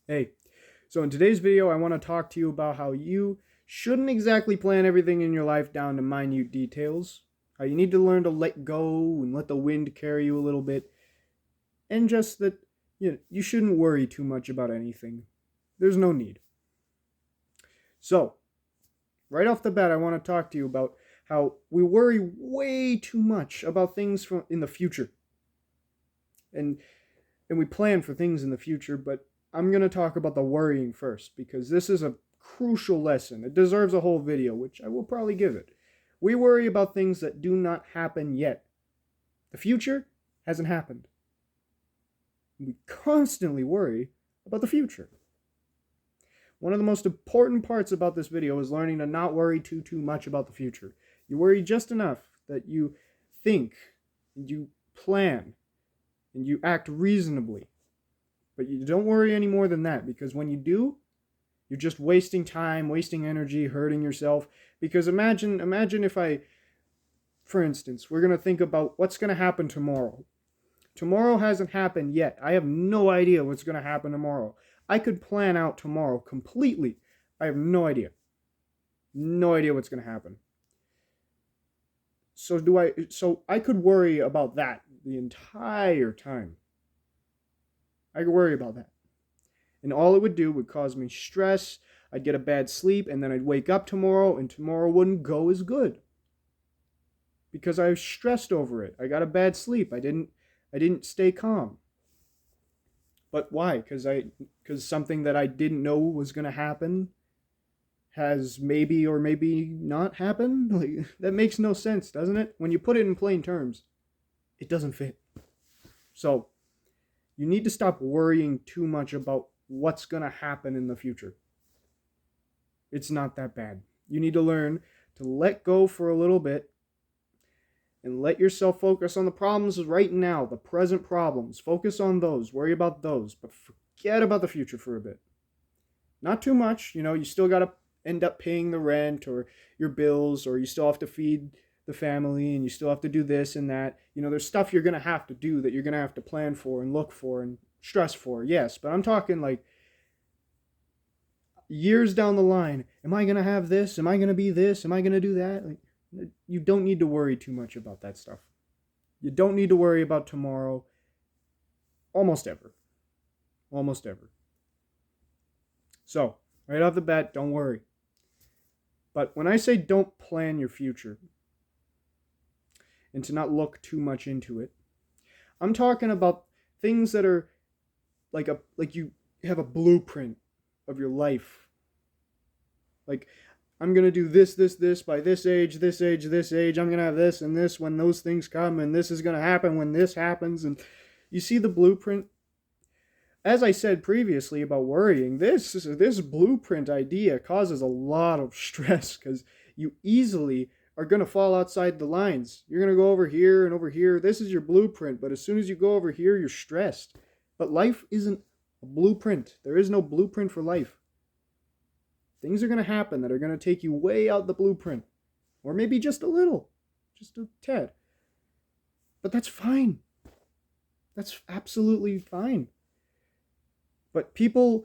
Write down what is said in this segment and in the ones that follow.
Hey, so in today's video, I want to talk to you about how you shouldn't exactly plan everything in your life down to minute details. How you need to learn to let go and let the wind carry you a little bit. And just that you shouldn't worry too much about anything. There's no need. So, right off the bat, I want to talk to you about how we worry way too much about things in the future. And we plan for things in the future, but I'm going to talk about the worrying first because this is a crucial lesson. It deserves a whole video, which I will probably give it. We worry about things that do not happen yet. The future hasn't happened. We constantly worry about the future. One of the most important parts about this video is learning to not worry too much about the future. You worry just enough that you think, you plan, and you act reasonably. But you don't worry any more than that, because when you do, you're just wasting time, wasting energy, hurting yourself. Because imagine if for instance, we're going to think about what's going to happen tomorrow. Tomorrow hasn't happened yet. I have no idea what's going to happen tomorrow. I could plan out tomorrow completely. I have no idea. No idea what's going to happen. So I could worry about that the entire time. I could worry about that. And all it would do would cause me stress. I'd get a bad sleep, and then I'd wake up tomorrow, and tomorrow wouldn't go as good. Because I was stressed over it. I got a bad sleep. I didn't stay calm. But why? Because something that I didn't know was going to happen has maybe or maybe not happened? Like, that makes no sense, doesn't it? When you put it in plain terms, it doesn't fit. So, you need to stop worrying too much about what's going to happen in the future. It's not that bad. You need to learn to let go for a little bit and let yourself focus on the problems right now, the present problems. Focus on those. Worry about those. But forget about the future for a bit. Not too much. You still got to end up paying the rent or your bills, or you still have to feed the family, and you still have to do this and that. There's stuff you're going to have to do that you're going to have to plan for and look for and stress for. Yes, but I'm talking like years down the line. Am I going to have this? Am I going to be this? Am I going to do that? Like, you don't need to worry too much about that stuff. You don't need to worry about tomorrow almost ever. Almost ever. So, right off the bat, don't worry. But when I say don't plan your future and to not look too much into it, I'm talking about things that are like you have a blueprint of your life. Like, I'm going to do this by this age. I'm going to have this and this when those things come, and this is going to happen when this happens. And you see the blueprint? As I said previously about worrying, this blueprint idea causes a lot of stress because you easily are going to fall outside the lines. You're going to go over here and over here. This is your blueprint, but as soon as you go over here, you're stressed. But life isn't a blueprint. There is no blueprint for life. Things are going to happen that are going to take you way out the blueprint, or maybe just a little, just a tad. But that's fine. That's absolutely fine. But people,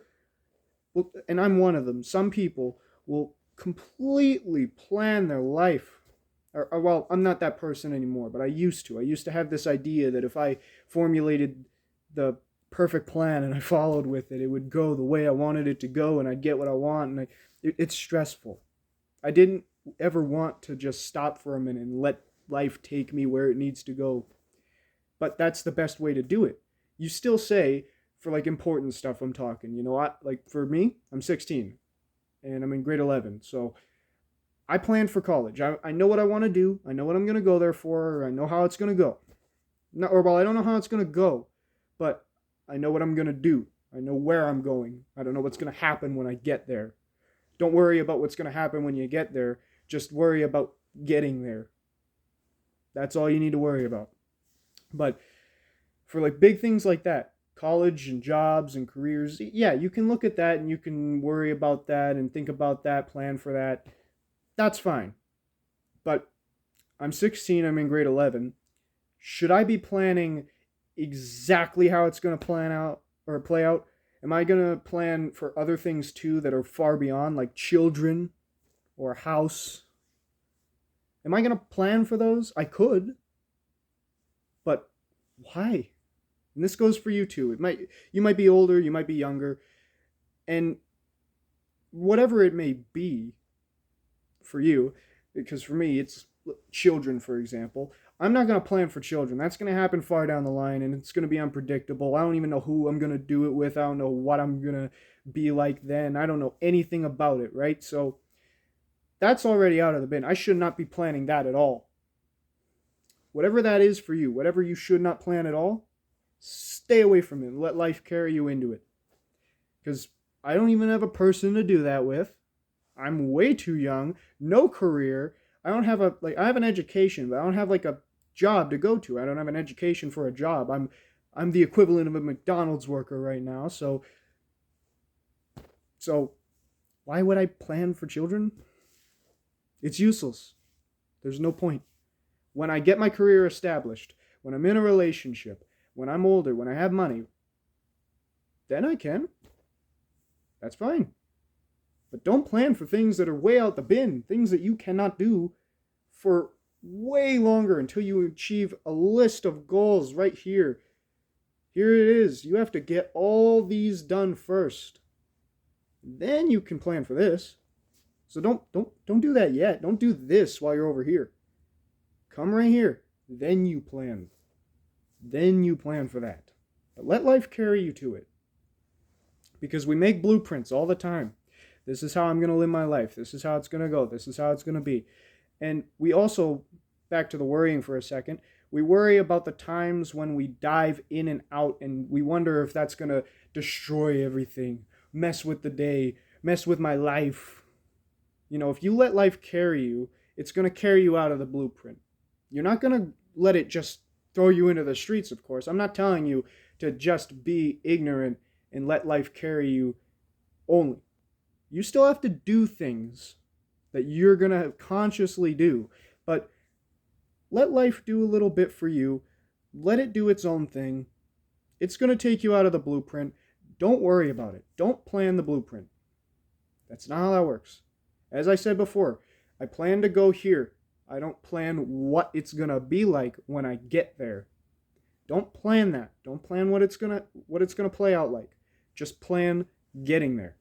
and I'm one of them, some people will completely plan their life. Well, I'm not that person anymore, but I used to. I used to have this idea that if I formulated the perfect plan and I followed with it, it would go the way I wanted it to go, and I'd get what I want. And it's stressful. I didn't ever want to just stop for a minute and let life take me where it needs to go. But that's the best way to do it. You still say, for like important stuff I'm talking, like for me, I'm 16 and I'm in grade 11. So I planned for college. I know what I want to do. I know what I'm going to go there for. I know how it's going to go. I don't know how it's going to go, but I know what I'm going to do. I know where I'm going. I don't know what's going to happen when I get there. Don't worry about what's going to happen when you get there. Just worry about getting there. That's all you need to worry about. But for like big things like that, college and jobs and careers, yeah, you can look at that and you can worry about that and think about that, plan for that. That's fine. But I'm 16, I'm in grade 11. Should I be planning exactly how it's going to play out? Am I going to plan for other things too that are far beyond, like children or a house? Am I going to plan for those? I could, but why? And this goes for you too. You might be older, you might be younger, and whatever it may be for you, because for me it's children, for example. I'm not going to plan for children. That's going to happen far down the line, and it's going to be unpredictable. I don't even know who I'm going to do it with. I don't know what I'm going to be like then. I don't know anything about it, right? So that's already out of the bin. I should not be planning that at all. Whatever that is for you, whatever you should not plan at all, stay away from it. Let life carry you into it. Because I don't even have a person to do that with. I'm way too young, no career. I don't have I have an education, but I don't have like a job to go to. I don't have an education for a job. I'm the equivalent of a McDonald's worker right now. So why would I plan for children? It's useless. There's no point. When I get my career established, when I'm in a relationship, when I'm older, when I have money, then I can. That's fine. But don't plan for things that are way out the bin, things that you cannot do for way longer until you achieve a list of goals right here. Here it is. You have to get all these done first. Then you can plan for this. So don't do that yet. Don't do this while you're over here. Come right here. Then you plan. Then you plan for that. But let life carry you to it. Because we make blueprints all the time. This is how I'm going to live my life. This is how it's going to go. This is how it's going to be. And we also, back to the worrying for a second, we worry about the times when we dive in and out and we wonder if that's going to destroy everything, mess with the day, mess with my life. You know, if you let life carry you, it's going to carry you out of the blueprint. You're not going to let it just throw you into the streets, of course. I'm not telling you to just be ignorant and let life carry you only. You still have to do things that you're going to consciously do. But let life do a little bit for you. Let it do its own thing. It's going to take you out of the blueprint. Don't worry about it. Don't plan the blueprint. That's not how that works. As I said before, I plan to go here. I don't plan what it's going to be like when I get there. Don't plan that. Don't plan what it's going to play out like. Just plan getting there.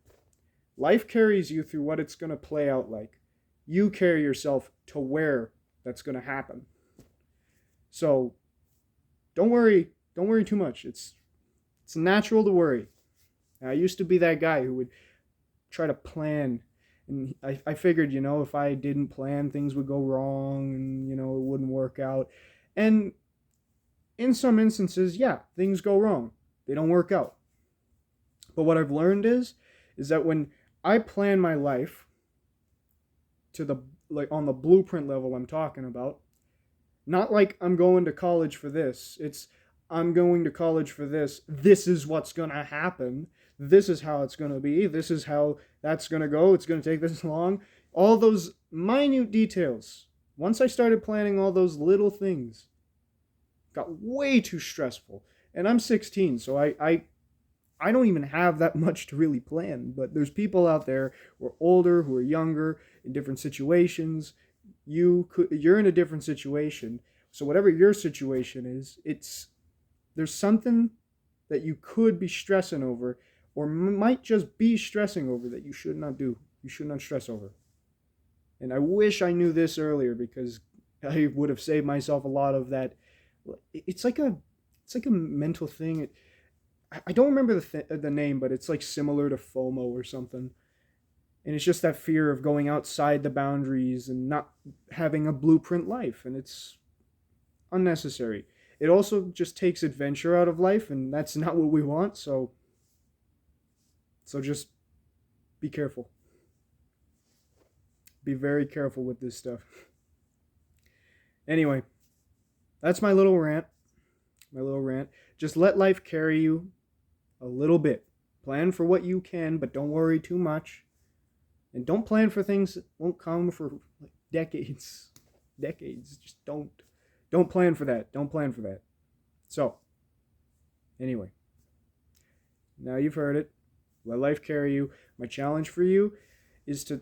Life carries you through what it's going to play out like. You carry yourself to where that's going to happen. So don't worry too much. It's natural to worry. I used to be that guy who would try to plan, and I figured, if I didn't plan, things would go wrong and, it wouldn't work out. And in some instances, yeah, things go wrong. They don't work out. But what I've learned is that when I plan my life to on the blueprint level I'm talking about, not like I'm going to college for this. It's I'm going to college for this. This is what's going to happen. This is how it's going to be. This is how that's going to go. It's going to take this long. All those minute details. Once I started planning all those little things, got way too stressful. And I'm 16, so I don't even have that much to really plan. But there's people out there who are older, who are younger, in different situations. You're in a different situation. So whatever your situation is, there's something that you could be stressing over, or might just be stressing over, that you should not do. You should not stress over. And I wish I knew this earlier, because I would have saved myself a lot of that. It's like a mental thing. I don't remember the name, but it's like similar to FOMO or something. And it's just that fear of going outside the boundaries and not having a blueprint life. And it's unnecessary. It also just takes adventure out of life, and that's not what we want. So just be careful. Be very careful with this stuff. Anyway, that's my little rant. Just let life carry you a little bit. Plan for what you can, but don't worry too much. And don't plan for things that won't come for decades. Just don't plan for that. So, anyway, Now you've heard it. Let life carry you. My challenge for you is to,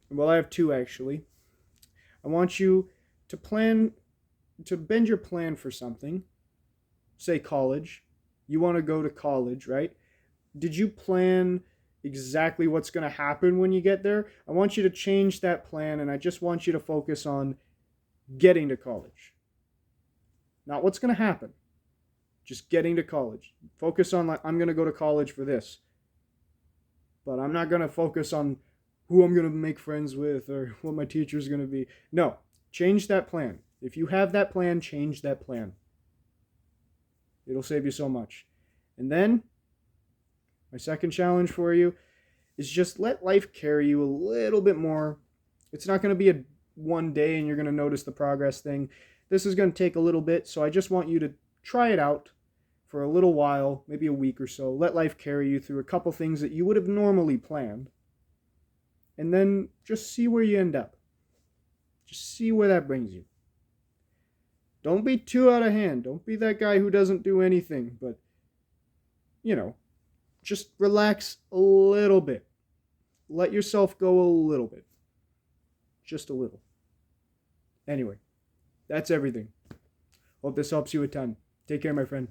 well, I have two actually. I want you to plan, to bend your plan for something. Say college. You want to go to college, right? Did you plan exactly what's going to happen when you get there? I want you to change that plan, and I just want you to focus on getting to college. Not what's going to happen. Just getting to college. Focus on, like, I'm going to go to college for this. But I'm not going to focus on who I'm going to make friends with or what my teacher's going to be. No, change that plan. If you have that plan, change that plan. It'll save you so much. And then, my second challenge for you is just let life carry you a little bit more. It's not going to be a one day and you're going to notice the progress thing. This is going to take a little bit, so I just want you to try it out for a little while, maybe a week or so. Let life carry you through a couple things that you would have normally planned. And then just see where you end up. Just see where that brings you. Don't be too out of hand. Don't be that guy who doesn't do anything, but, just relax a little bit. Let yourself go a little bit. Just a little. Anyway, that's everything. Hope this helps you a ton. Take care, my friend.